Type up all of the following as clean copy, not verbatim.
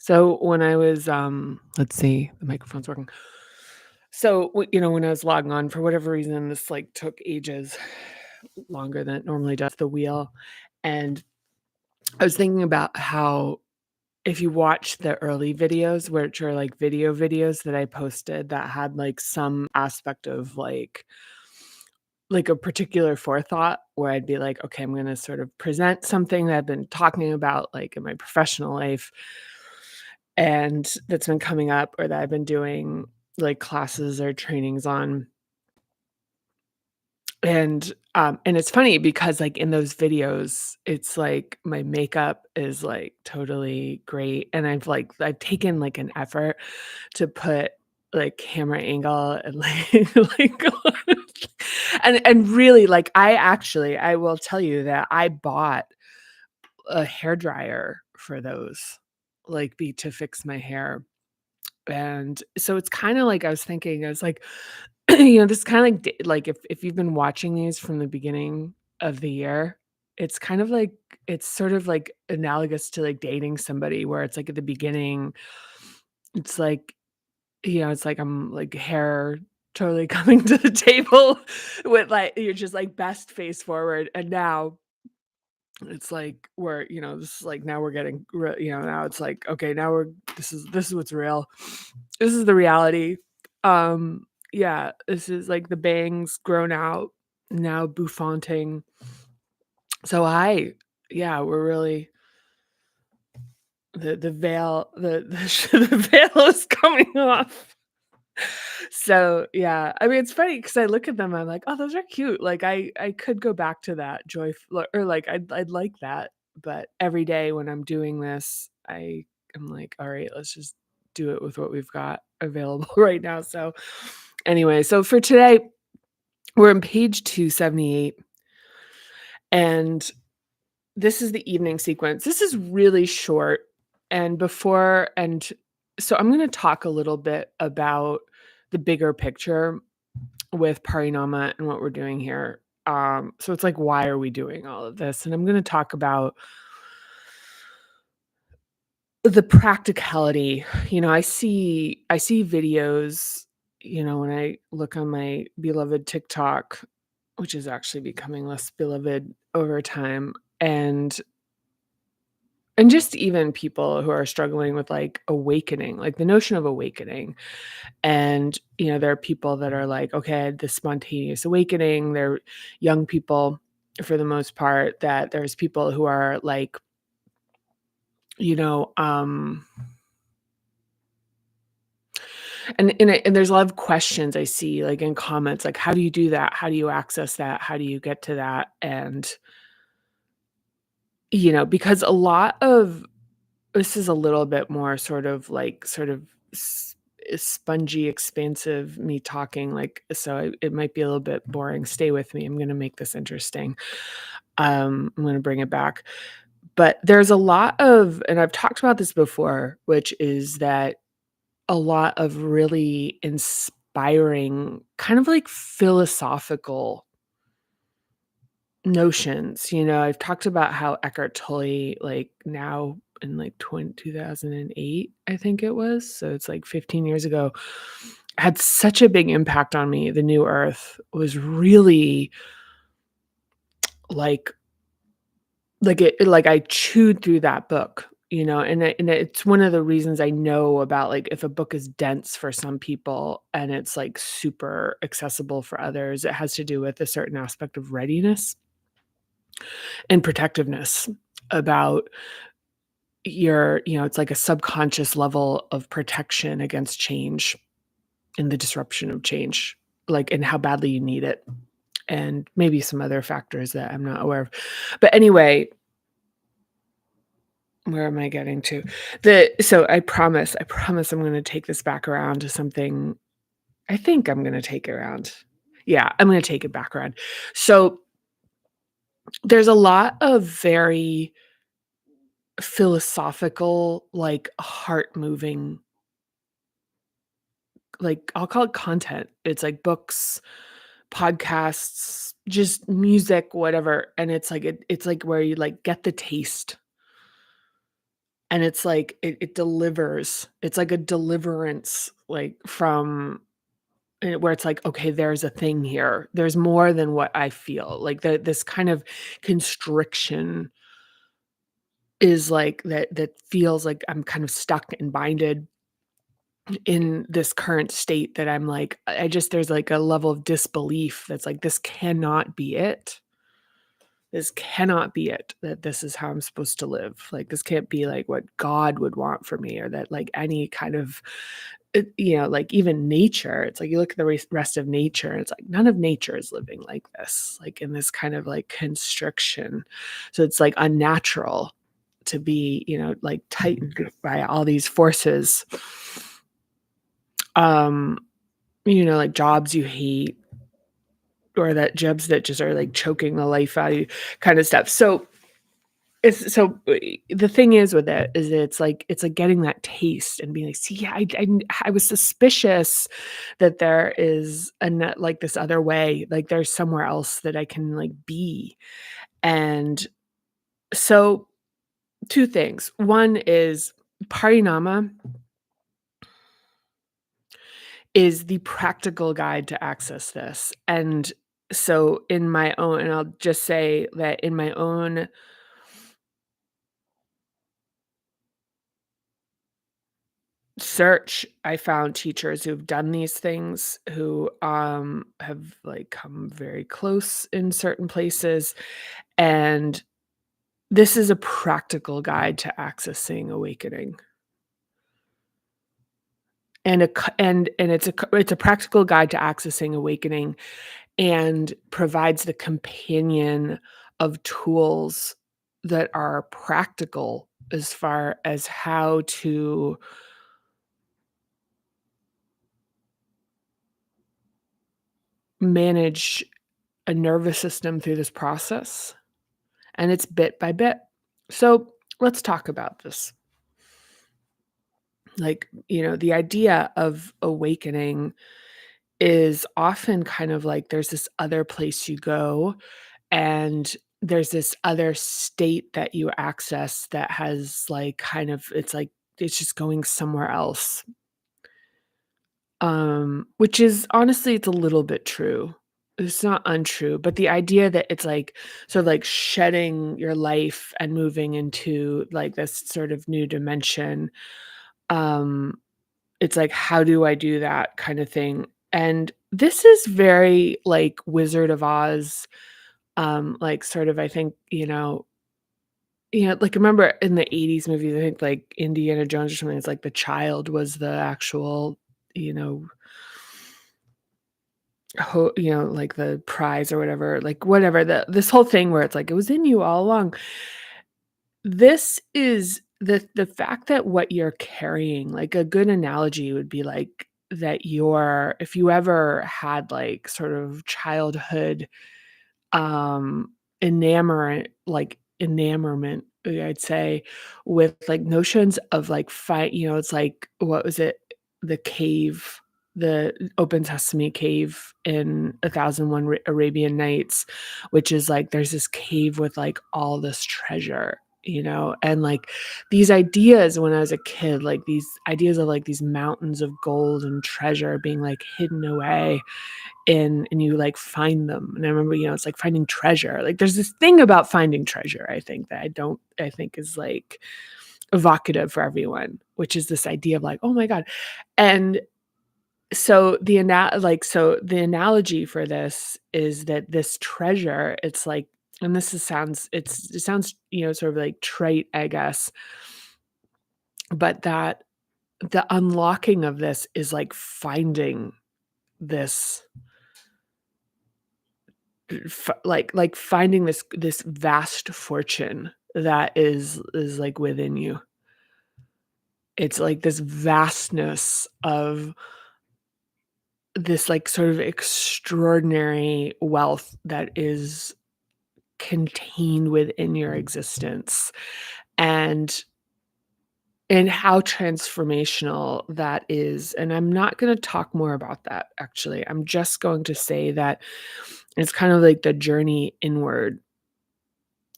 So when I was, let's see, the microphone's working. So, when I was logging on, for whatever reason, this like took ages longer than it normally does, the wheel. And I was thinking about how if you watch the early videos, which are like video videos that I posted that had like some aspect of like a particular forethought where I'd be like, okay, I'm going to sort of present something that I've been talking about like in my professional life and that's been coming up or that I've been doing like classes or trainings on. And it's funny because, like, in those videos, it's like my makeup is, like, totally great, and I've taken, like, an effort to put, like, camera angle and, like like, and really, like, I will tell you that I bought a hair dryer for those, like, be to fix my hair, and so it's kinda like I was thinking, I was like, this is kinda like like if you've been watching these from the beginning of the year, it's kind of like it's sort of like analogous to, like, dating somebody where it's like at the beginning, it's like, it's like I'm like hair totally coming to the table with, like you're just, like, best face forward, and now it's like we're this is like now we're getting now it's like, okay, now we're this is what's real. This is the reality. Yeah, this is like the bangs grown out, now bouffanting. So yeah, we're really the veil the veil is coming off. So, yeah, I mean, it's funny because I look at them, I'm like, "Oh, those are cute." Like, I could go back to that or like, I'd like that, but every day when I'm doing this, I am like, "Alright, let's just do it with what we've got available right now." So, anyway, so for today, we're on page 278, and this is the evening sequence. This is really short, and so I'm gonna talk a little bit about the bigger picture with Parinama and what we're doing here. So it's like, why are we doing all of this? And I'm going to talk about the practicality. I see videos, when I look on my beloved TikTok, which is actually becoming less beloved over time, and just even people who are struggling with like awakening, like the notion of awakening. And, there are people that are like, okay, I had this spontaneous awakening. They're young people for the most part, that there's people who are like, you know, um, and there's a lot of questions I see like in comments, like, how do you do that? How do you access that? How do you get to that? And, because a lot of this is a little bit more sort of spongy, expansive me talking, like, so it might be a little bit boring. Stay with me. I'm gonna make this interesting. I'm gonna bring it back. But there's a lot of, and I've talked about this before, which is that a lot of really inspiring, kind of like philosophical notions. I've talked about how Eckhart Tolle, like now in like 2008, I think it was. So it's like 15 years ago, had such a big impact on me. The New Earth was really like like I chewed through that book, and it's one of the reasons I know about like if a book is dense for some people and it's like super accessible for others, it has to do with a certain aspect of readiness and protectiveness about it's like a subconscious level of protection against change and the disruption of change, like, and how badly you need it, and maybe some other factors that I'm not aware of. But anyway, where am I getting to? So I promise I'm gonna take this back around to something. I think I'm gonna take it around. Yeah, I'm gonna take it back around. So there's a lot of very philosophical, like, heart-moving, like, I'll call it content. It's like books, podcasts, just music, whatever, and it's like where you, like, get the taste, and it's like it delivers. It's like a deliverance, like, from where it's like, "Okay, there's a thing here. There's more than what I feel." Like, this kind of constriction is like that feels like I'm kind of stuck and binded in this current state that I'm like, I just there's like a level of disbelief that's like, "This cannot be it. This cannot be it, that this is how I'm supposed to live. Like, this can't be, like, what God would want for me or that, like, any kind of like, even nature, it's like you look at the rest of nature, and it's like, none of nature is living like this, like, in this kind of, like, constriction. So it's, like, unnatural to be, like, tightened by all these forces. Um, like, jobs you hate or that jobs that just are, like, choking the life out of you kinda stuff. The thing is with it is it's like getting that taste and being like, "See, I was suspicious that there is like, this other way, like, there's somewhere else that I can, like, be." And so 2 things. One is Parinama is the practical guide to access this, and so in my own and I'll just say that in my own search, I found teachers who've done these things who, have, like, come very close in certain places, and this is a practical guide to accessing awakening, and a c and it's a practical guide to accessing awakening and provides the companion of tools that are practical as far as how to manage a nervous system through this process, and it's bit by bit. So, let's talk about this. Like, the idea of awakening is often kind of like there's this other place you go, and there's this other state that you access that has, like, kind of it's just going somewhere else. Which is honestly, it's a little bit true. It's not untrue, but the idea that it's like sort of like shedding your life and moving into like this sort of new dimension. Um, it's like, how do I do that kind of thing? And this is very like Wizard of Oz, like sort of I think, like remember in the 80s movies, I think like Indiana Jones or something, it's like the child was the actual, you know, like the prize or whatever, like whatever this whole thing where it's like it was in you all along. This is the fact that what you're carrying, like a good analogy would be like that you're if you ever had like sort of childhood um enamorment, I'd say, with like notions of like fight, it's like what was it? The cave, the open sesame cave in 1001 Arabian Nights, which is like there's this cave with like all this treasure, and like these ideas when I was a kid, like these ideas of like these mountains of gold and treasure being like hidden away and you, like, find them, and I remember, it's like finding treasure, like, there's this thing about finding treasure, I think, that I think is, like, evocative for everyone, which is this idea of, like, "Oh my god," and so the analogy for this is that this treasure, it's like and this is sounds it sounds, sort of, like, trite, I guess, but that the unlocking of this is, like, finding this like finding this vast fortune that is like within you. It's like this vastness of this like sort of extraordinary wealth that is contained within your existence and how transformational that is. And I'm not going to talk more about that actually. I'm just going to say that it's kind of like the journey inward,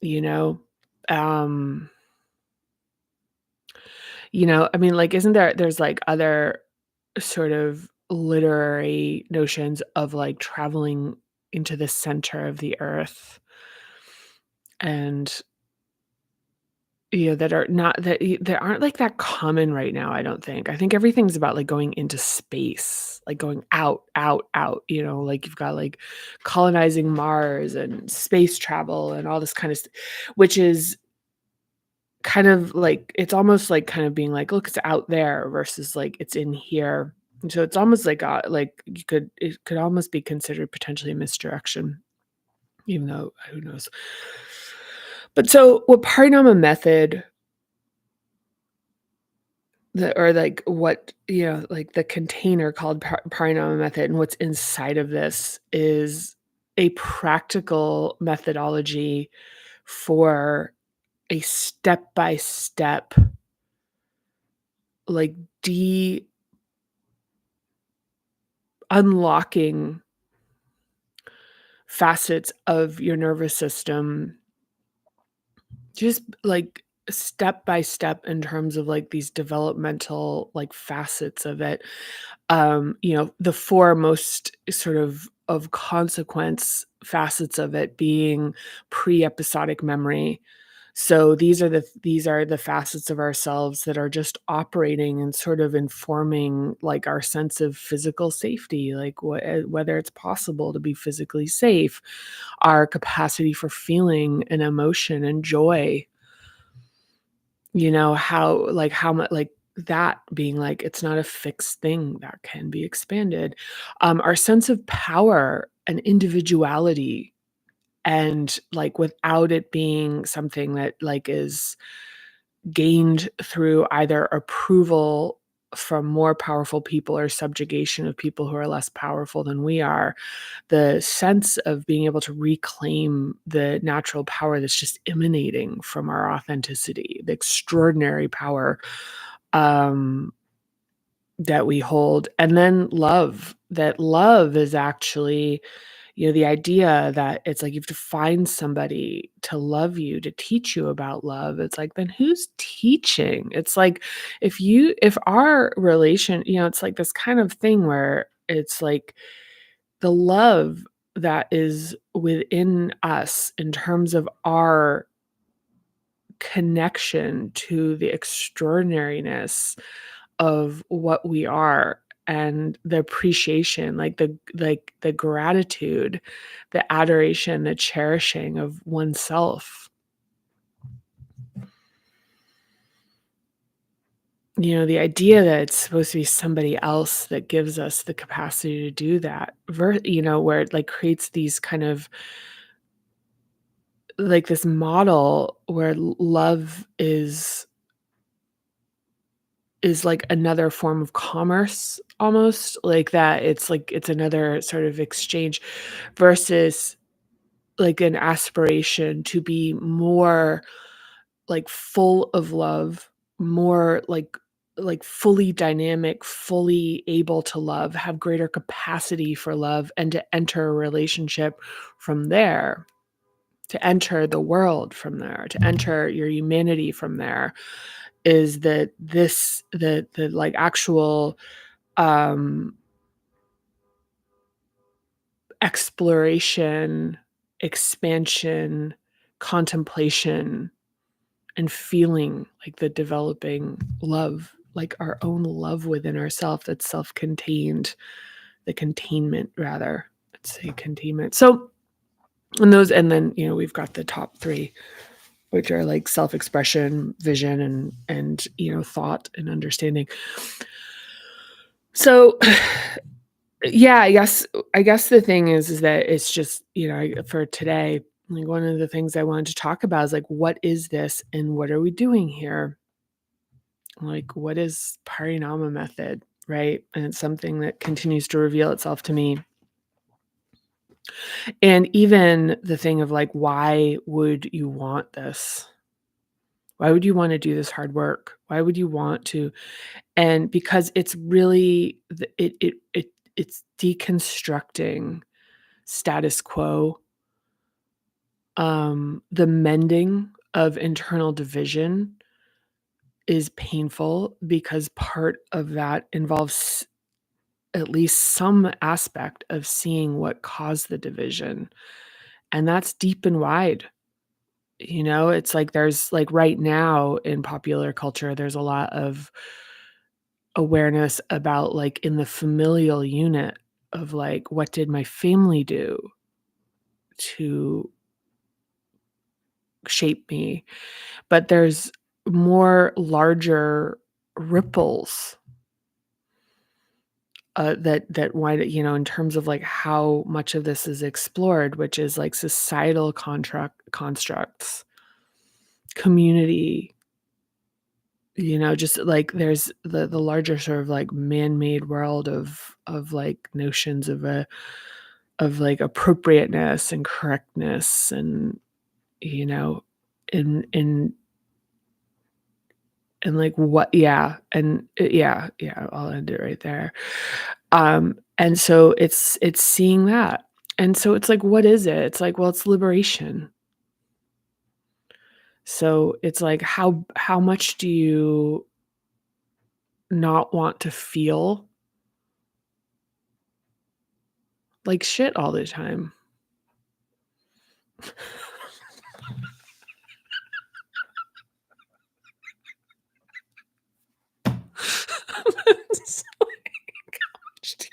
you know? Um I mean, like, isn't there's, like, other sort of literary notions of, like, traveling into the center of the earth and, that are not that aren't, like, that common right now, I don't think. I think everything's about, like, going into space, like, going out, out, out, like, you've got, like, colonizing Mars and space travel and all this kind of which is kind of like it's almost like kind of being like, "Look, it's out there," versus, like, it's in here. And so it's almost like it could almost be considered potentially a misdirection, even though who knows? But so what Parinama method or like what, like the container called Parinama method and what's inside of this is a practical methodology for a step-by-step, like, de unlocking facets of your nervous system, just, like, step by step in terms of, like, these developmental, like, facets of it. The 4 most sort of consequence facets of it being pre-episodic memory. So these are the facets of ourselves that are just operating and sort of informing, like, our sense of physical safety, like, whether it's possible to be physically safe, our capacity for feeling and emotion and joy, how much like, that being, like, it's not a fixed thing that can be expanded. Our sense of power and individuality and, like, without it being something that, like, is gained through either approval from more powerful people or subjugation of people who are less powerful than we are, the sense of being able to reclaim the natural power that's just emanating from our authenticity, the extraordinary power, um, that we hold, and then love is actually, the idea that it's like you have to find somebody to love you, to teach you about love. It's like, then who's teaching? It's like if our relation, it's like this kind of thing where it's like the love that is within us in terms of our connection to the extraordinariness of what we are and the appreciation, like the gratitude, the adoration, the cherishing of oneself. The idea that it's supposed to be somebody else that gives us the capacity to do that, where it like creates these kind of like this model where love is like another form of commerce almost, like that it's another sort of exchange versus like an aspiration to be more like full of love, more like fully dynamic, fully able to love, have greater capacity for love and to enter a relationship from there, to enter the world from there, to enter your humanity from there is that this the like actual um exploration, expansion, contemplation, and feeling like the developing love, like our own love within ourself that's self-contained, the containment rather. Let's say containment. So and then we've got the top three, which are like self-expression, vision, and thought and understanding. So yeah, I guess the thing is that it's just, for today, like one of the things I wanted to talk about is like, what is this and what are we doing here? Like, what is Parinama method, right? And it's something that continues to reveal itself to me. And even the thing of like, why would you want this? Why would you want to do this hard work? Why would you want to? And because it's really it's deconstructing status quo, the mending of internal division, is painful because part of that involves at least some aspect of seeing what caused the division, and that's deep and wide. It's like there's like right now in popular culture, there's a lot of awareness about like in the familial unit of like, what did my family do to shape me? But there's more larger ripples that wind in terms of like how much of this is explored, which is like societal contract constructs, community, just like there's the larger sort of like man-made world of like notions of like appropriateness and correctness and you know in and like what yeah, I'll end it right there. And so it's seeing that. And so it's like, what is it? It's like, well, it's liberation. So it's like how much do you not want to feel like shit all the time? It's like, how much do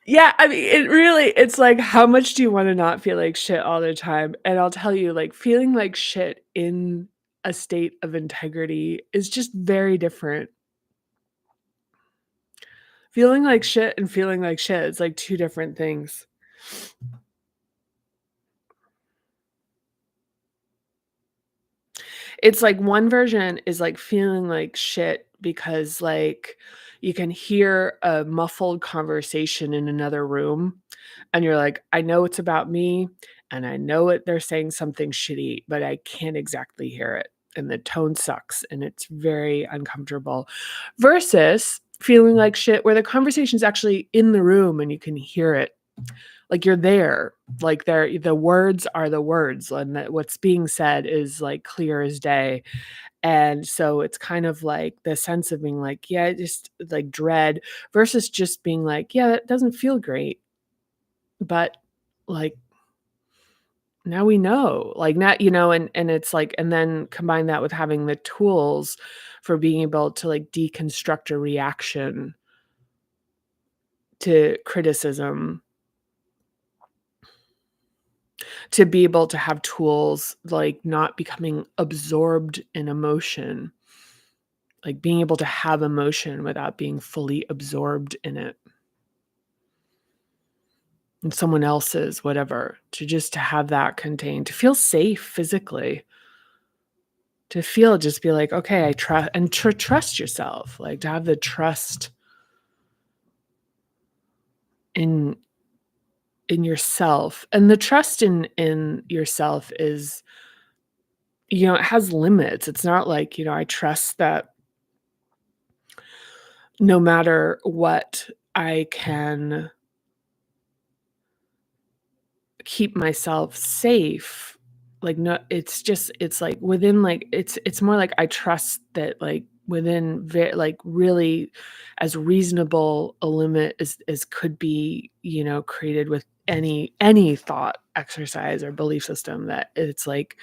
Yeah, I mean, it's like, how much do you wanna not feel like shit all the time? And I'll tell you, like, feeling like shit in a state of integrity is just very different. Feeling like shit and feeling like shit is like 2 different things. It's like one version is like feeling like shit because, like, you can hear a muffled conversation in another room, and you're like, "I know it's about me, and I know it they're saying something shitty, but I can't exactly hear it, and the tone sucks, and it's very uncomfortable." Versus feeling like shit where the conversation's actually in the room and you can hear it. Like, you're there, like, the words are the words, and that what's being said is, like, clear as day, and so it's kind of like the sense of being like, "Yeah, just," like, dread versus just being like, "Yeah, that doesn't feel great, but, like, now we know." Like, now and it's like and then combine that with having the tools for being able to, like, deconstruct a reaction to criticism, to be able to have tools, like, not becoming absorbed in emotion, like, being able to have emotion without being fully absorbed in it, in someone else's whatever, to have that contained, to feel safe physically, to feel just be like, "Okay, I trust," and trust yourself, like, to have the trust in yourself, and the trust in yourself is, it has limits. It's not like, I trust that no matter what, I can keep myself safe. Like, no, it's like within like it's more like I trust that like within like really as reasonable a limit as could be, created with any thought exercise or belief system, that it's like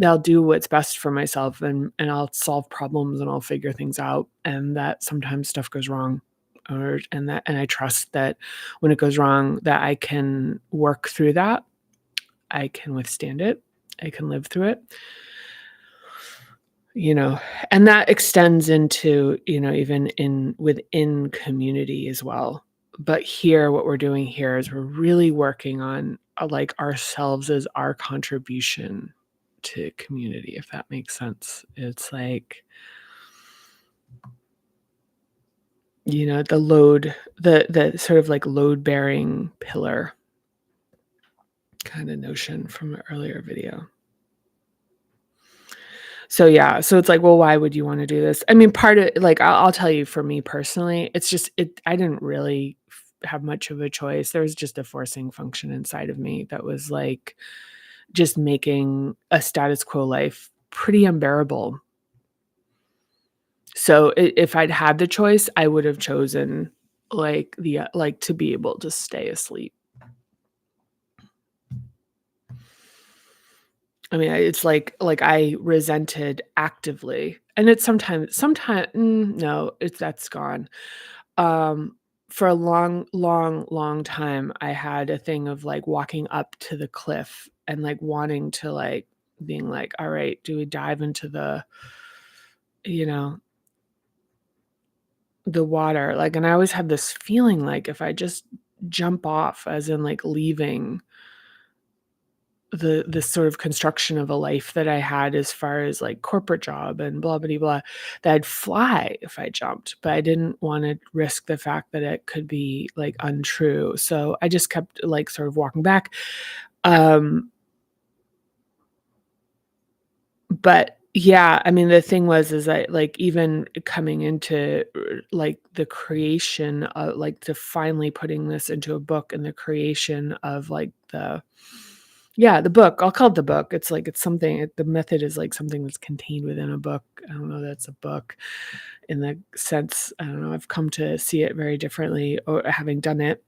I'll do what's best for myself and I'll solve problems and I'll figure things out, and that sometimes stuff goes wrong, and I trust that when it goes wrong that I can work through that. I can withstand it. I can live through it. You know, and that extends into, even within community as well. But here, what we're doing here is we're really working on, like, ourselves as our contribution to community, if that makes sense. It's like, the sort of like load-bearing pillar kinda notion from an earlier video. So, yeah, so it's like, well, why would you wanna do this? I mean, part of like, I'll tell you for me personally, it's just I didn't really have much of a choice. There was just a forcing function inside of me that was, like, just making a status quo life pretty unbearable. So if I'd had the choice, I would have chosen like to be able to stay asleep. I mean, it's like I resented actively, and it's no, it's that's gone. Um, for a long, long, long time, I had a thing of, like, walking up to the cliff and, like, wanting to, like being like, "Alright, do we dive into you know, the water?" Like, and I always had this feeling like if I just jump off, as in, like, leaving the sort of construction of a life that I had as far as, like, corporate job and blah, blah blah, that I'd fly if I jumped, but I didn't wanna risk the fact that it could be, like, untrue, so I just kept, like, sort of walking back, um, but yeah, I mean, the thing was is that, like, even coming into, like, the creation of like, to finally putting this into a book and the creation of, like, the book. I'll call it the book. It's like it's something the method is like something that's contained within a book. I don't know that's a book in the sense I don't know, I've come to see it very differently or having done it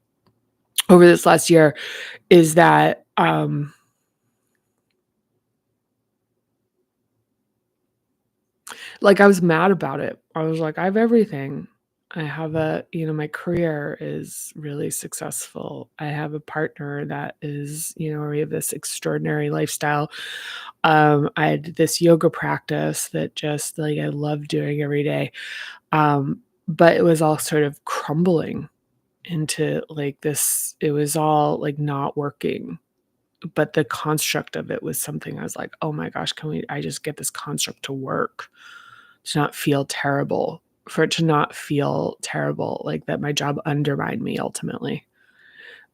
over this last year, is that, like, I was mad about it. I was like, "I have everything. I have my career is really successful. I have a partner that is, we have this extraordinary lifestyle. I had this yoga practice that just, like, I love doing every day." But it was all sort of crumbling into, like, this it was all, like, not working, but the construct of it was something I was like, "Oh my gosh, can we I just get this construct to work?" To not feel terrible, for it to not feel terrible, like, that my job undermined me ultimately,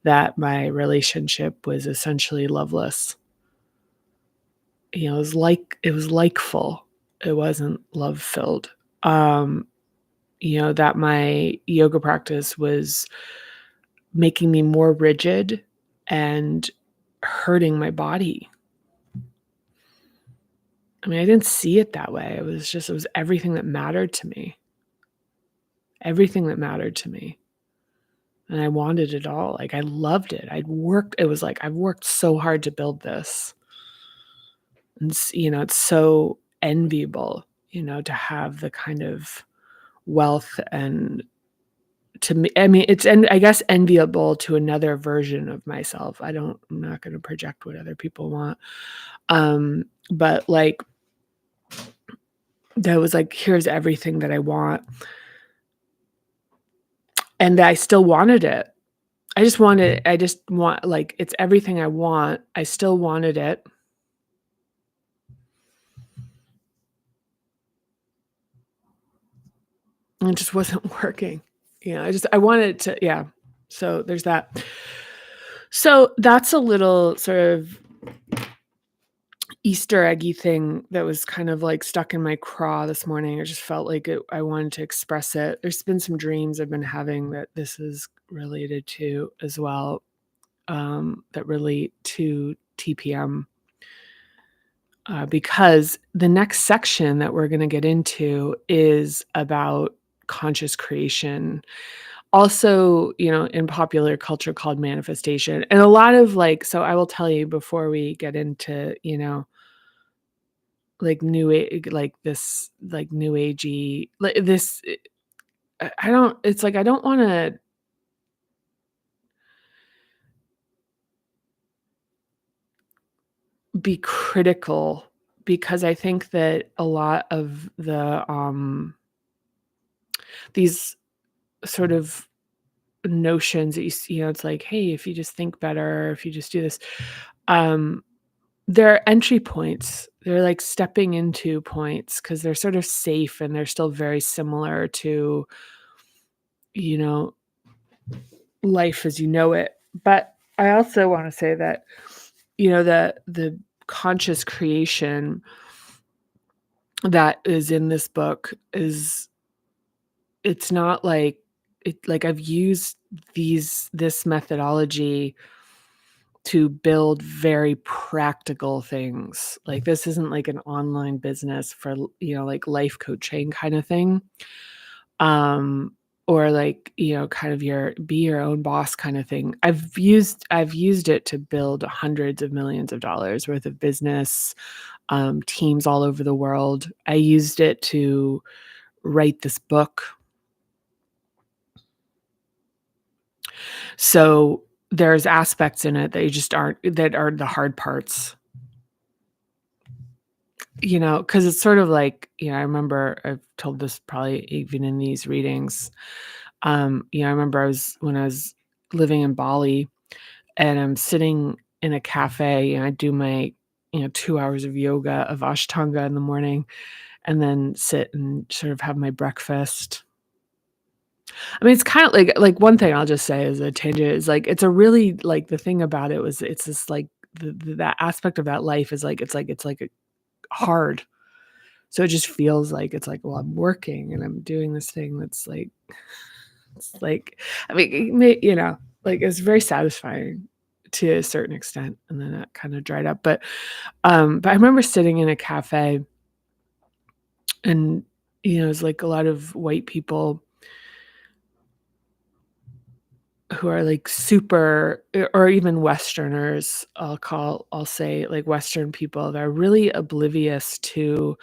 that my relationship was essentially loveless. It was it wasn't love-filled. Um, that my yoga practice was making me more rigid and hurting my body. I mean, I didn't see it that way. It was everything that mattered to me. Everything that mattered to me. And I wanted it all, like, I loved it. It was like, "I've worked so hard to build this." And it's so enviable, to have the kind of wealth and to me I mean, I guess enviable to another version of myself. I'm not gonna project what other people want. But, like, that was like, "Here's everything that I want," and I still wanted it. I just want like, it's everything I want. I still wanted it. And it just wasn't working. I wanted to yeah. So there's that. So that's a little sort of Easter eggy thing that was kind of, like, stuck in my craw this morning. I just felt like I wanted to express it. There's been some dreams I've been having that this is related to as well, that relate to TPM, because the next section that we're gonna get into is about conscious creation. Also, in popular culture called manifestation, and a lot of, like so I will tell you before we get into, like, like, this, like, new agey like, this I don't it's like I don't wanna be critical because I think that a lot of these sort of notions that it's like, "Hey, if you just think better, if you just do this," um, they're entry points. They're like stepping into points because 'cause they're sort of safe and they're still very similar to, you know, life as you know it. But I also wanna say that, the conscious creation that is in this book is it's not like I've used this methodology to build very practical things. Like, this isn't like an online business for, like life coaching kind of thing. Um, or like, kind of be your own boss kind of thing. I've used it to build hundreds of millions of dollars worth of business, teams all over the world. I used it to write this book. So there's aspects in it that you just aren't that are the hard parts. Because it's sort of like, I remember I've told this probably even in these readings. I remember when I was living in Bali, and I'm sitting in a cafe, and I do my, 2 hours of yoga, of Ashtanga in the morning, and then sit and sort of have my breakfast. I mean, it's kinda like one thing I'll just say as a tangent is, like, it's a really like, the thing about it was it's just, like, that aspect of that life is, like, it's hard. So it just feels like it's like, well, I'm working and I'm doing this thing that's like it's like I mean, like, it's very satisfying to a certain extent, and then that kinda dried up, but I remember sitting in a cafe and, it's like a lot of white people who are, like, super or even Westerners, I'll say, like, Western people that are really oblivious to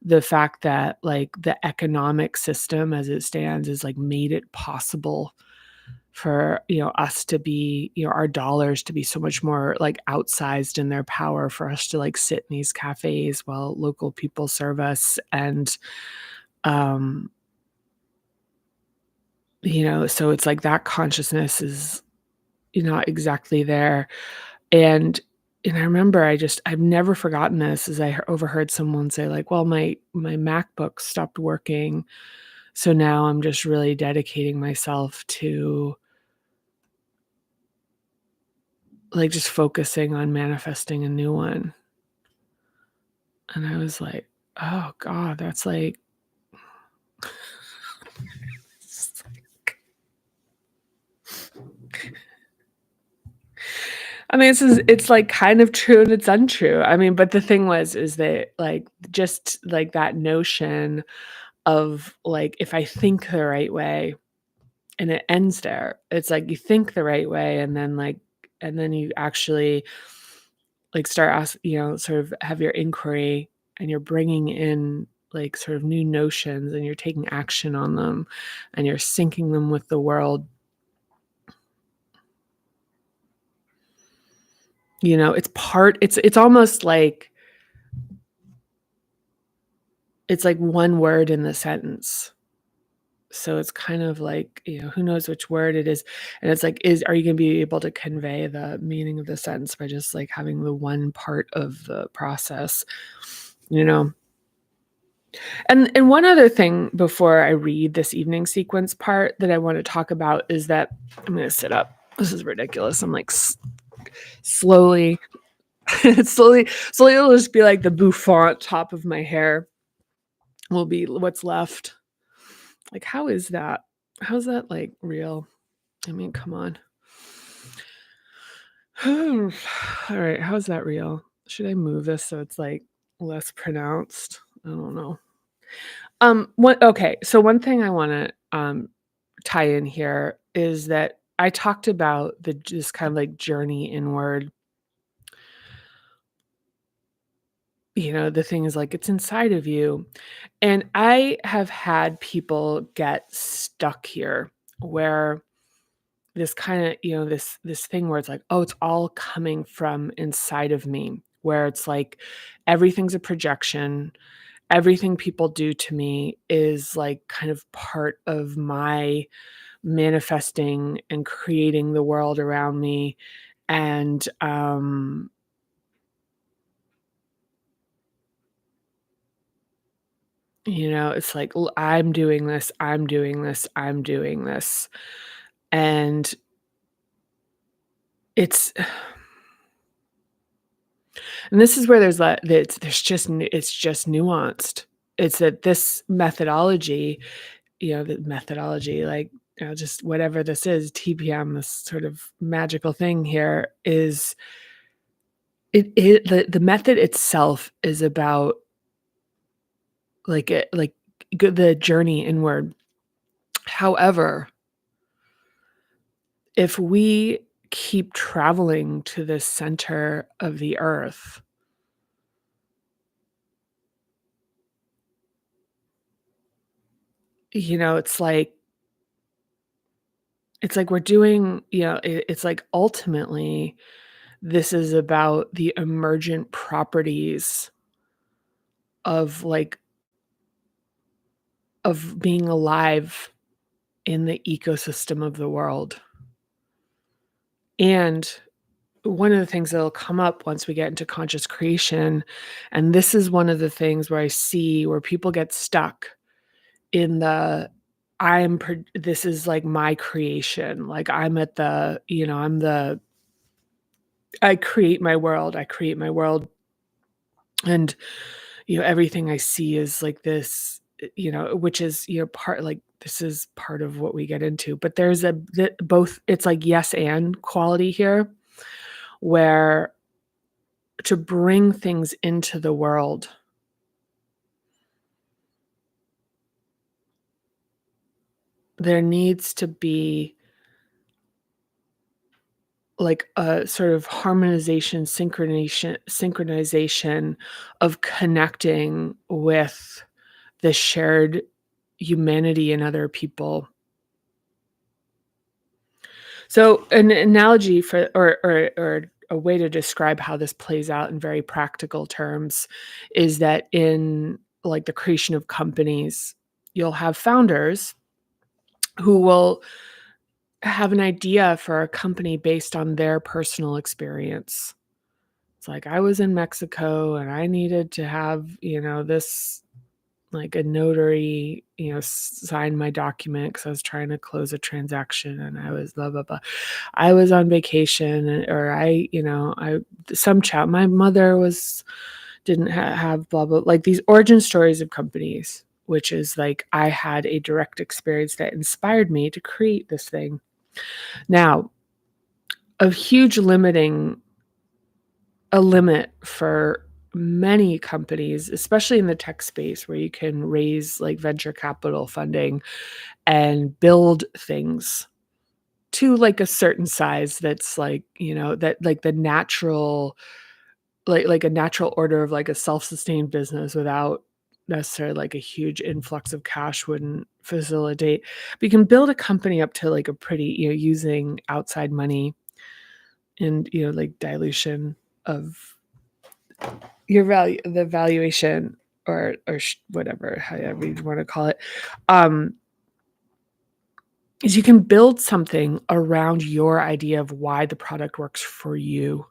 the fact that, like, the economic system as it stands is, like, made it possible for, us to be, our dollars to be so much more, like, outsized in their power for us to, like, sit in these cafes while local people serve us, and, um, so it's like that consciousness is not exactly there. And I remember I've never forgotten this as overheard someone say like, "Well, my MacBook stopped working, so now I'm just really dedicating myself to, like, just focusing on manifesting a new one." And I was like, "Oh god, that's like" it's like I mean, it's, like, kind of true and it's untrue. I mean, but the thing is that, like, just, like, that notion of, like, if I think the right way and it ends there. It's like you think the right way and then you actually, like, sort of have your inquiry and you're bringing in, like, sort of new notions and you're taking action on them and you're syncing them with the world. It's almost like it's like one word in the sentence. So it's kind of like, who knows which word it is, and it's like, are you gonna be able to convey the meaning of the sentence by just, like, having the one part of the process, you know? And one other thing before I read this evening sequence part that I wanna talk about is that I'm gonna sit up. This is ridiculous. I'm, like, slowly slowly it'll just be like the bouffant top of my hair will be what's left. Like, how is that? How's that, like, real? I mean, come on. Alright, how's that real? Should I move this so it's, like, less pronounced? I don't know. So one thing I wanna, tie in here is that I talked about the just kind of, like, journey inward. The thing is, like, it's inside of you, and I have had people get stuck here where this kinda, this thing where it's like, "Oh, it's all coming from inside of me," where it's like everything's a projection, everything people do to me is, like, kind of part of my manifesting and creating the world around me, and, it's like, "L I'm doing this, I'm doing this, I'm doing this," and it's and this is where it's just nuanced. It's that this methodology, the methodology, like, just whatever this is, TPM, this sort of magical thing here is the method itself is about like the journey inward. However, if we keep traveling to the center of the earth, you know, it's like we're doing, it's like ultimately this is about the emergent properties of of being alive in the ecosystem of the world. And one of the things that'll come up once we get into conscious creation, and this is one of the things where I see where people get stuck in the this is like my creation. Like I'm at the, I create my world and everything I see is like this, which is, part like this is part of what we get into. But there's both, it's like yes and quality here, where to bring things into the world, there needs to be like a sort of harmonization, synchronization of connecting with the shared humanity in other people. So an analogy for or a way to describe how this plays out in very practical terms is that in like the creation of companies, you'll have founders who will have an idea for a company based on their personal experience. It's like, I was in Mexico and I needed to have, this like a notary, sign my document because I was trying to close a transaction and I was blah, blah, blah. I was on vacation or my mother didn't have blah, blah, like these origin stories of companies, which is like, I had a direct experience that inspired me to create this thing. Now, a huge a limit for many companies, especially in the tech space where you can raise like venture capital funding and build things to like a certain size that's like, that like the natural like a natural order of like a self-sustained business without necessarily like a huge influx of cash wouldn't facilitate. But you can build a company up to like a pretty, using outside money and, like dilution of the valuation or whatever, however you want to call it, um, is you can build something around your idea of why the product works for you.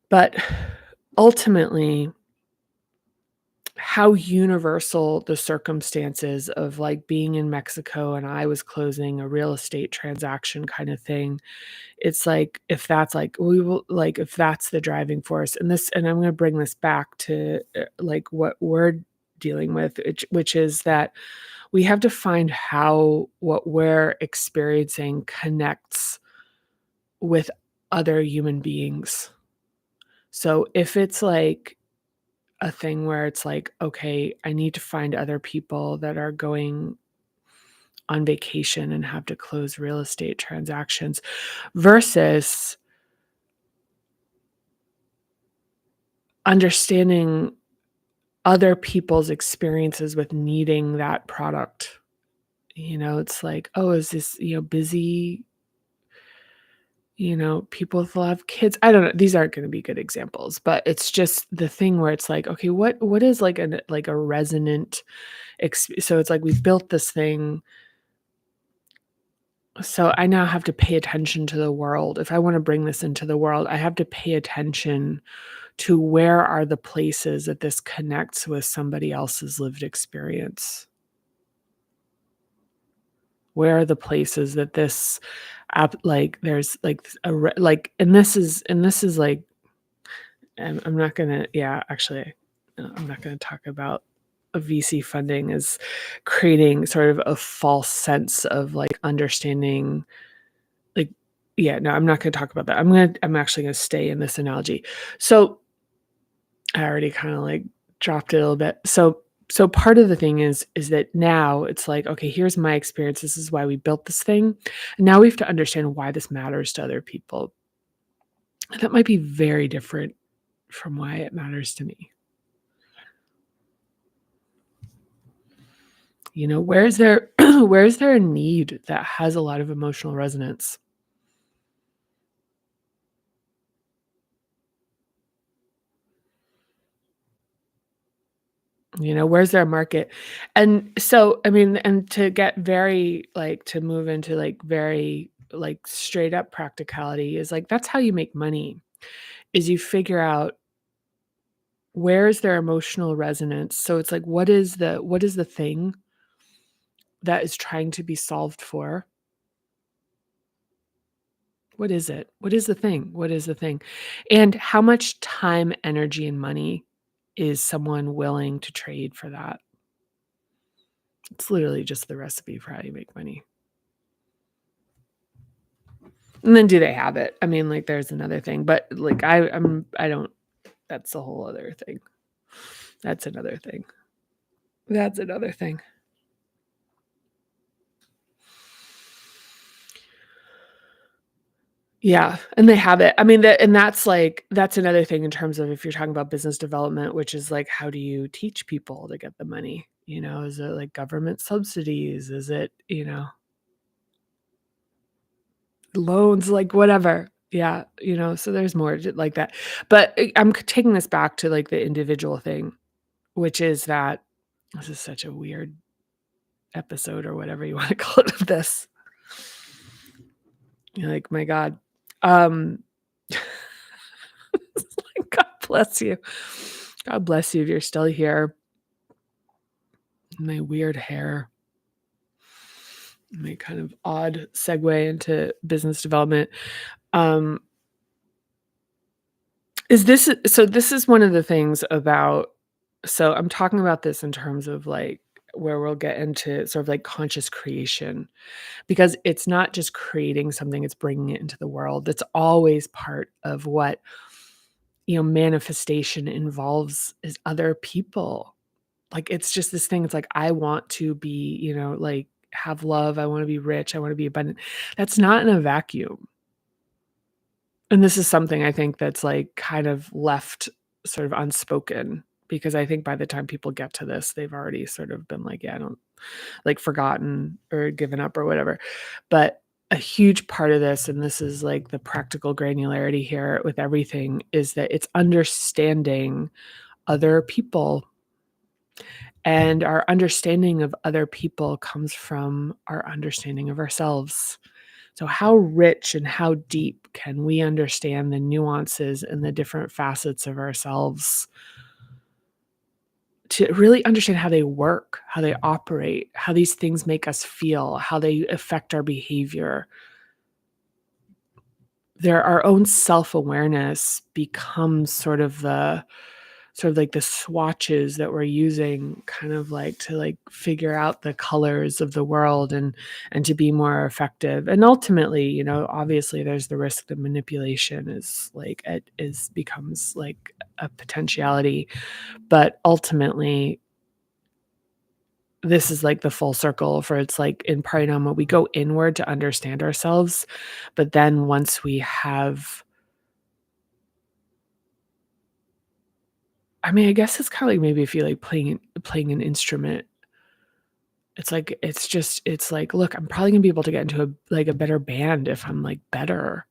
But ultimately, how universal the circumstances of like being in Mexico and I was closing a real estate transaction kind of thing. It's like, if that's like, we will like, if that's the driving force and I'm going to bring this back to like what we're dealing with, which is that we have to find how what we're experiencing connects with other human beings. So if it's like a thing where it's like, okay, I need to find other people that are going on vacation and have to close real estate transactions versus understanding other people's experiences with needing that product. It's like, oh, is this, busy, people with a lot of kids. I don't know. These aren't going to be good examples, but it's just the thing where it's like, okay, what is like a resonant so it's like we've built this thing. So I now have to pay attention to the world. If I want to bring this into the world, I have to pay attention to where are the places that this connects with somebody else's lived experience. Where are the places that this like there's like like and this is like I'm not gonna, yeah, actually, I'm not gonna talk about of VC funding is creating sort of a false sense of, like, understanding, like yeah, no, I'm not gonna talk about that. I'm actually gonna stay in this analogy. So, I already kinda, like, dropped it a little bit. So part of the thing is that now it's like, "Okay, here's my experience. This is why we built this thing. And now we have to understand why this matters to other people." And that might be very different from why it matters to me. You know, where is there where is there a need that has a lot of emotional resonance? You know, where's their market? And so, I mean, and to get very like to move into like very like straight up practicality is like that's how you make money is you figure out where is their emotional resonance. So it's like what is the thing that is trying to be solved for? What is it? What is the thing? What is the thing? And how much time, energy, and money is someone willing to trade for that? It's literally just the recipe for how you make money. And then do they have it? I mean, like, there's another thing, but, like, I don't that's a whole other thing. That's another thing. That's another thing. Yeah, and they have it. I mean, and that's, like that's another thing in terms of if you're talking about business development, which is, like, how do you teach people to get the money? You know, is it, like, government subsidies? Is it, loans, like, whatever. Yeah, so there's more to like that. But I'm taking this back to, like, the individual thing, which is that this is such a weird episode or whatever you wanna call it of this. You're like, "My god." Um, it's like, God bless you. God bless you if you're still here. My weird hair, my kind of odd segue into business development. Um, this is one of the things about so I'm talking about this in terms of, like, where we'll get into sort of, like, conscious creation. Because it's not just creating something, it's bringing it into the world. That's always part of what, manifestation involves is other people. Like, it's just this thing, it's like, I want to be, like, have love, I wanna be rich, I wanna be abundant. That's not in a vacuum. And this is something I think that's, like, kind of left sort of unspoken because I think by the time people get to this, they've already sort of been like, "Yeah, I don't" like, forgotten or given up or whatever. But a huge part of this, and this is, like, the practical granularity here with everything, is that it's understanding other people, and our understanding of other people comes from our understanding of ourselves. So how rich and how deep can we understand the nuances and the different facets of ourselves to really understand how they work, how they operate, how these things make us feel, how they affect our behavior. Our own self-awareness becomes sort of like the swatches that we're using kind of like to like figure out the colors of the world and to be more effective. And ultimately, obviously there's the risk that manipulation is like it is becomes like a potentiality, but ultimately this is like the full circle for it's like in Parinama, we go inward to understand ourselves, but then once we have I mean, I guess it's kinda like maybe if you like playing an instrument, it's like it's like, "Look, I'm probably gonna be able to get into a better band if I'm, like, better,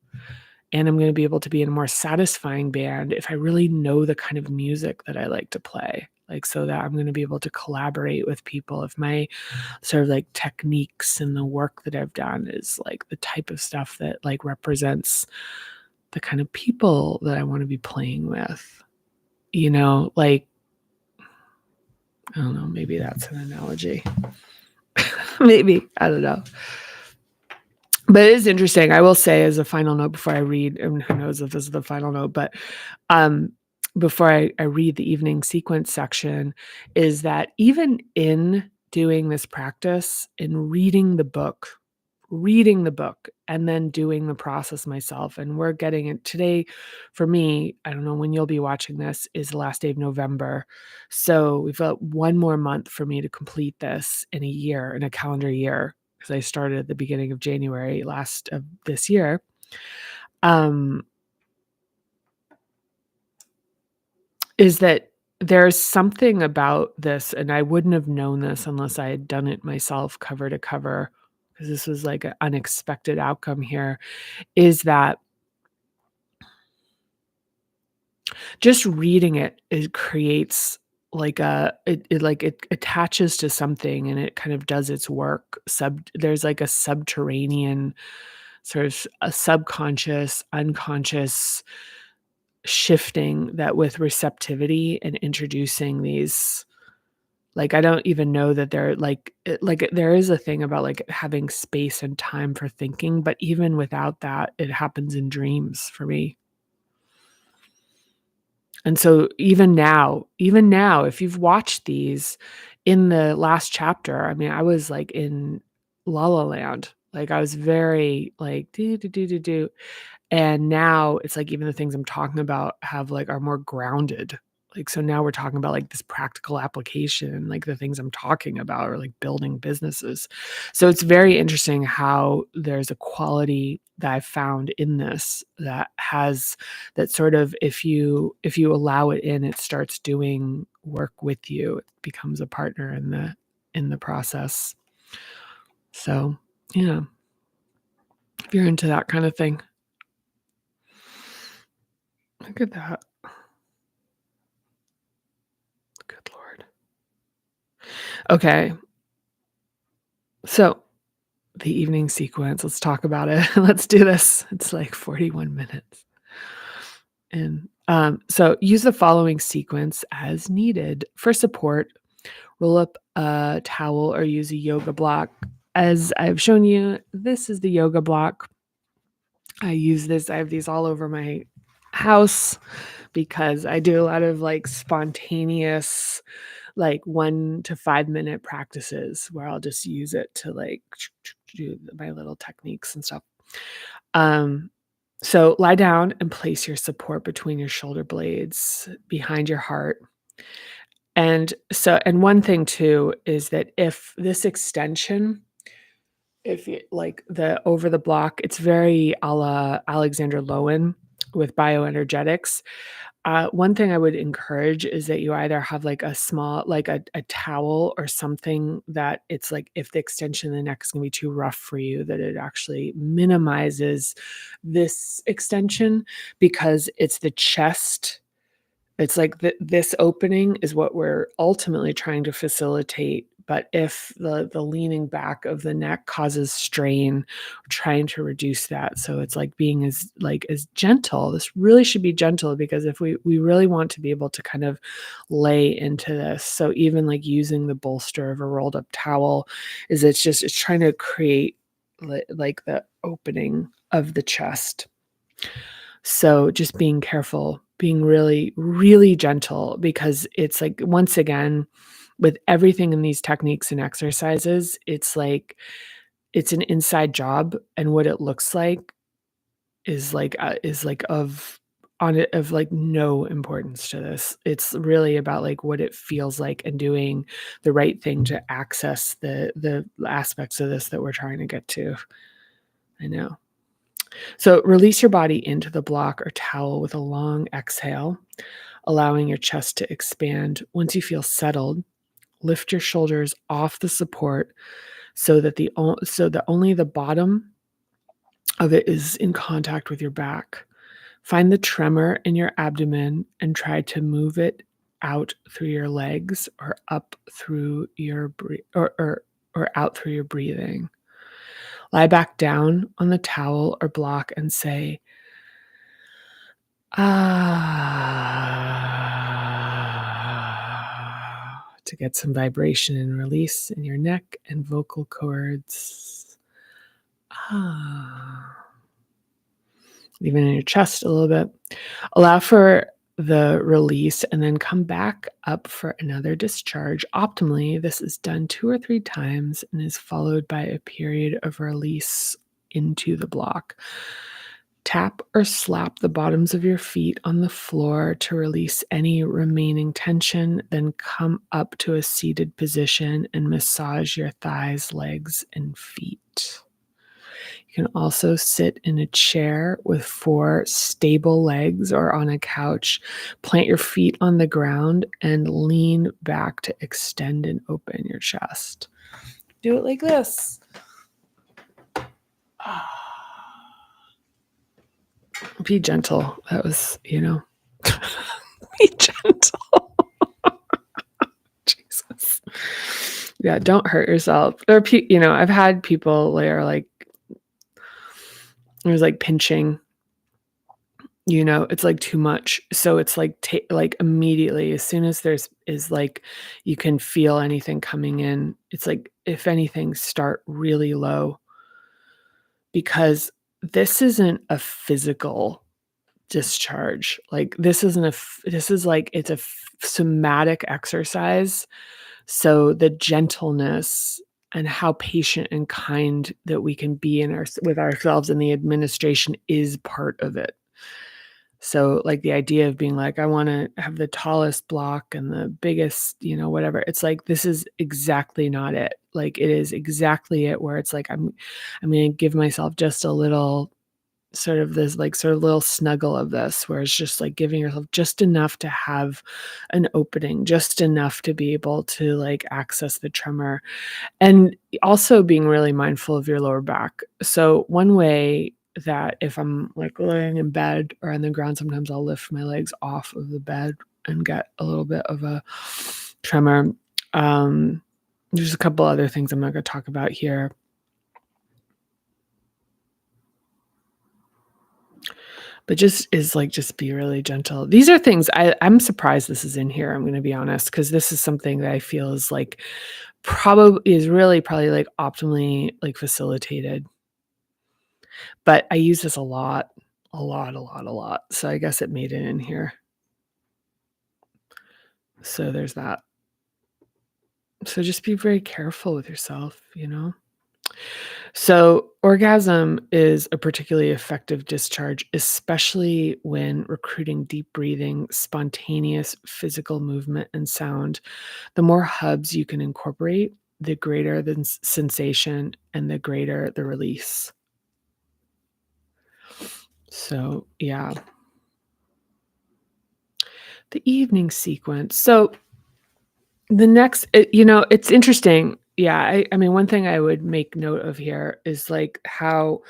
and I'm gonna be able to be in a more satisfying band if I really know the kind of music that I like to play." Like, so that I'm gonna be able to collaborate with people if my sort of, like, techniques and the work that I've done is, like, the type of stuff that, like, represents the kind of people that I wanna be playing with, like, I don't know, maybe that's an analogy. Maybe, I don't know. But it is interesting. I will say as a final note before I read, and who knows if this is the final note, but, um, before I read the evening sequence section is that even in doing this practice, in reading the book and then doing the process myself, and we're getting it today for me, I don't know when you'll be watching this, is the last day of November. So we've got 1 more month for me to complete this in a year, in a calendar year, because I started at the beginning of January last of this year. Um, is that there's something about this, and I wouldn't have known this unless I had done it myself cover to cover, because this was like an unexpected outcome here, is that just reading it, it creates like it attaches to something and it kind of does its work. There's like a subterranean sort of a subconscious, unconscious shifting that with receptivity and introducing these, like, I don't even know that they're there is a thing about like having space and time for thinking, but even without that, it happens in dreams for me. And so even now, if you've watched these in the last chapter, I mean, I was like in La La Land. Like I was very like do do do do do. And now it's like even the things I'm talking about have like are more grounded. Like so now we're talking about like this practical application, like the things I'm talking about are like building businesses. So it's very interesting how there's a quality that I've found in this that has that sort of if you allow it in, it starts doing work with you. It becomes a partner in the process. So yeah, if you're into that kind of thing. Look at that. Good Lord. Okay. So the evening sequence, let's talk about it. Let's do this. It's like 41 minutes. And so use the following sequence as needed. For support, roll up a towel or use a yoga block. As I've shown you, this is the yoga block. I use this, I have these all over my house because I do a lot of like spontaneous, like 1 to 5 minute practices where I'll just use it to like do my little techniques and stuff. Um, so lie down and place your support between your shoulder blades behind your heart. And one thing too is that if this extension, if you like the over the block, it's very a la Alexander Lowen with bioenergetics. One thing I would encourage is that you either have like a small, like a towel or something that it's like if the extension of the neck is going to be too rough for you, that it actually minimizes this extension because it's the chest. It's like this opening is what we're ultimately trying to facilitate, but if the leaning back of the neck causes strain, we're trying to reduce that. So it's like being as gentle. This really should be gentle because if we really want to be able to kind of lay into this. So even like using the bolster of a rolled up towel is it's trying to create like the opening of the chest. So just being careful, being really, really gentle because it's like, once again, with everything in these techniques and exercises, it's like it's an inside job and what it looks like is like of like no importance to this. It's really about like what it feels like and doing the right thing to access the aspects of this that we're trying to get to. I know. So release your body into the block or towel with a long exhale, allowing your chest to expand. Once you feel settled, lift your shoulders off the support so that only the bottom of it is in contact with your back. Find the tremor in your abdomen and try to move it out through your legs or up through your or out through your breathing. Lie back down on the towel or block and say, to get some vibration and release in your neck and vocal cords. Ah. Even in your chest a little bit. Allow for the release and then come back up for another discharge. Optimally, this is done 2 or 3 times and is followed by a period of release into the block. Tap or slap the bottoms of your feet on the floor to release any remaining tension, then come up to a seated position and massage your thighs, legs, and feet. You can also sit in a chair with 4 stable legs or on a couch. Plant your feet on the ground and lean back to extend and open your chest. Do it like this. Be gentle. That was, be gentle. Jesus. Yeah, don't hurt yourself. Or, I've had people where there's pinching, it's too much. So it's immediately, as soon as you can feel anything coming in, it's if anything, start really low, because this isn't a physical discharge. This isn't it's a somatic exercise. So the gentleness and how patient and kind that we can be with ourselves and the administration is part of it. So the idea of being I want to have the tallest block and the biggest, whatever. It's this is exactly not it. It is exactly it, where it's I'm going to give myself just a little sort of little snuggle of this, where it's just giving yourself just enough to have an opening, just enough to be able to access the tremor, and also being really mindful of your lower back. So one way that, if I'm laying in bed or on the ground, sometimes I'll lift my legs off of the bed and get a little bit of a tremor. There's a couple other things I'm not going to talk about here. But just be really gentle. These are things I'm surprised this is in here. I'm going to be honest, because this is something that I feel is probably optimally facilitated. But I use this a lot. So I guess it made it in here. So there's that. So just be very careful with yourself, So orgasm is a particularly effective discharge, especially when recruiting deep breathing, spontaneous physical movement, and sound. The more hubs you can incorporate, the greater the sensation and the greater the release. So, yeah. The evening sequence. So the next, it's interesting. Yeah, I mean, one thing I would make note of here is how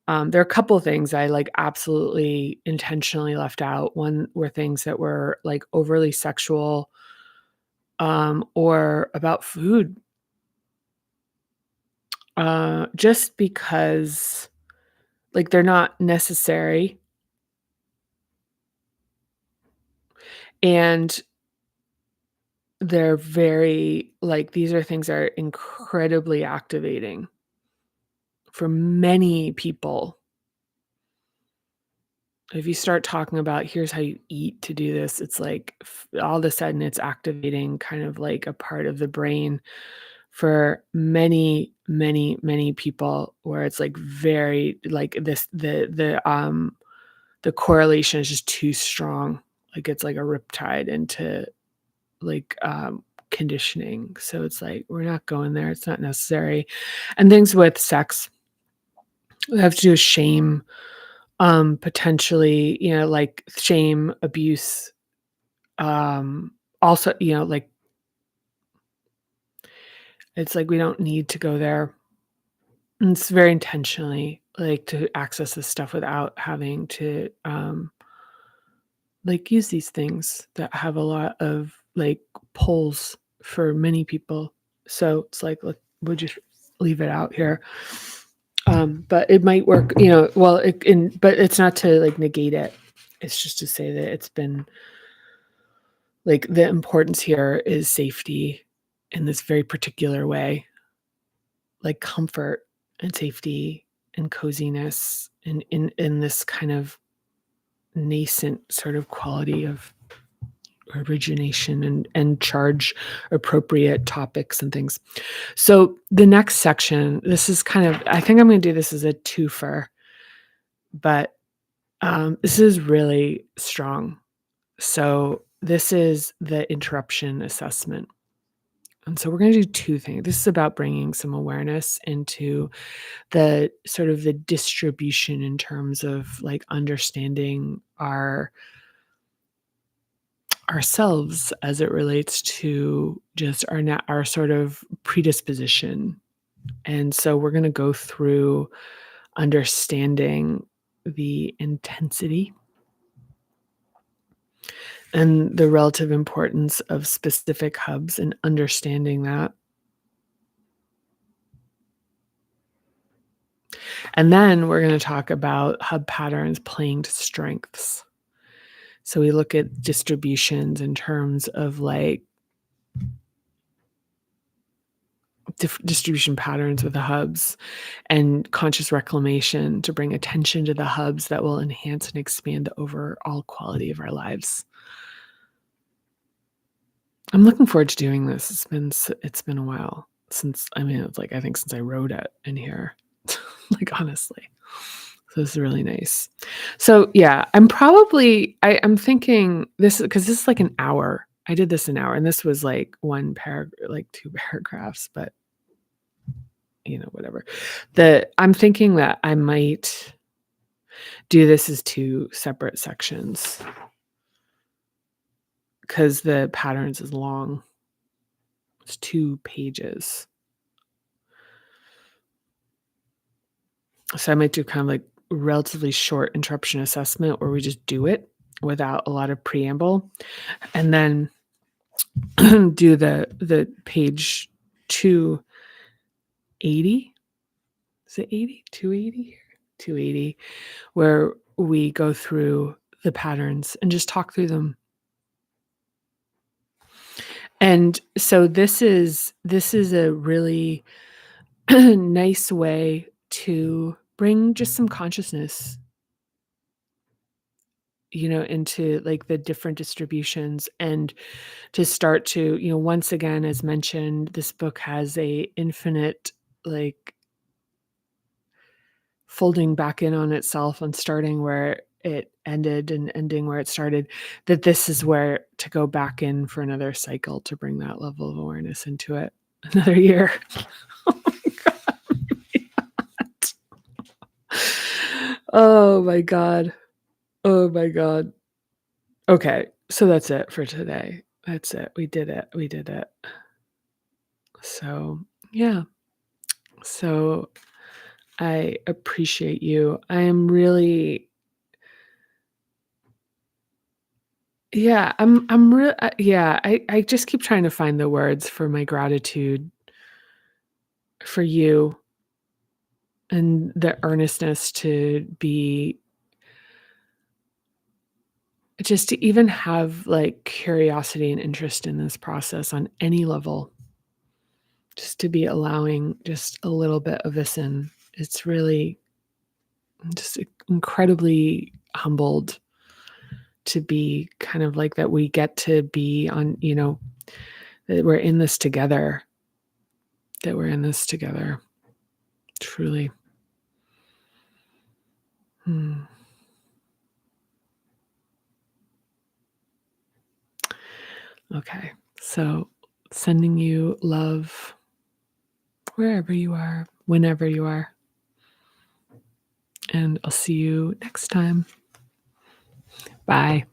there are a couple of things I absolutely intentionally left out. One were things that were overly sexual, or about food, just because they're not necessary, and they're very these are things that are incredibly activating for many people. If you start talking about here's how you eat to do this, it's all of a sudden it's activating kind of a part of the brain for many, many, many people, where it's very this the correlation is just too strong. It's a riptide into conditioning. So it's we're not going there. It's not necessary. And things with sex have to do with shame, potentially, shame, abuse, also, it's we don't need to go there. And it's very intentionally to access this stuff without having to use these things that have a lot of pulls for many people. So it's we'll just leave it out here. But it might work, but it's not to negate it. It's just to say that it's been the importance here is safety in this very particular way, comfort and safety and coziness in this kind of nascent sort of quality of origination and charge appropriate topics and things. So the next section, this is kind of, I think I'm going to do this as a twofer, but this is really strong. So this is the interruption assessment. And so we're going to do two things. This is about bringing some awareness into the sort of the distribution in terms of like understanding ourselves as it relates to just our sort of predisposition. And so we're going to go through understanding the intensity and the relative importance of specific hubs and understanding that. And then we're going to talk about hub patterns playing to strengths. So we look at distributions in terms of like distribution patterns with the hubs and conscious reclamation to bring attention to the hubs that will enhance and expand the overall quality of our lives. I'm looking forward to doing this. It's been a while since, I mean, it's like, I think since I wrote it in here, like honestly. So this is really nice. So yeah, I'm thinking this because this is like an hour. I did this an hour and this was like like 2 paragraphs, but whatever. I'm thinking that I might do this as 2 separate sections because the patterns is long. It's 2 pages. So I might do kind of like relatively short interruption assessment where we just do it without a lot of preamble, and then do the page 280. Is it 80? 280? 280, where we go through the patterns and just talk through them. And so this is a really nice way to bring just some consciousness into like the different distributions, and to start to, once again, as mentioned, this book has a infinite like folding back in on itself and starting where it ended and ending where it started, that this is where to go back in for another cycle to bring that level of awareness into it. Another year. Oh my God. Oh my God. Oh my God. Okay, so that's it for today. That's it. We did it. We did it. So, yeah. So I appreciate you. I am really, yeah, I'm real. Yeah, I just keep trying to find the words for my gratitude for you and the earnestness to be, just to even have like curiosity and interest in this process on any level, just to be allowing just a little bit of this in. It's really just incredibly humbled to be kind of like that we get to be on, that we're in this together, truly. Okay, so sending you love wherever you are, whenever you are, and I'll see you next time. Bye.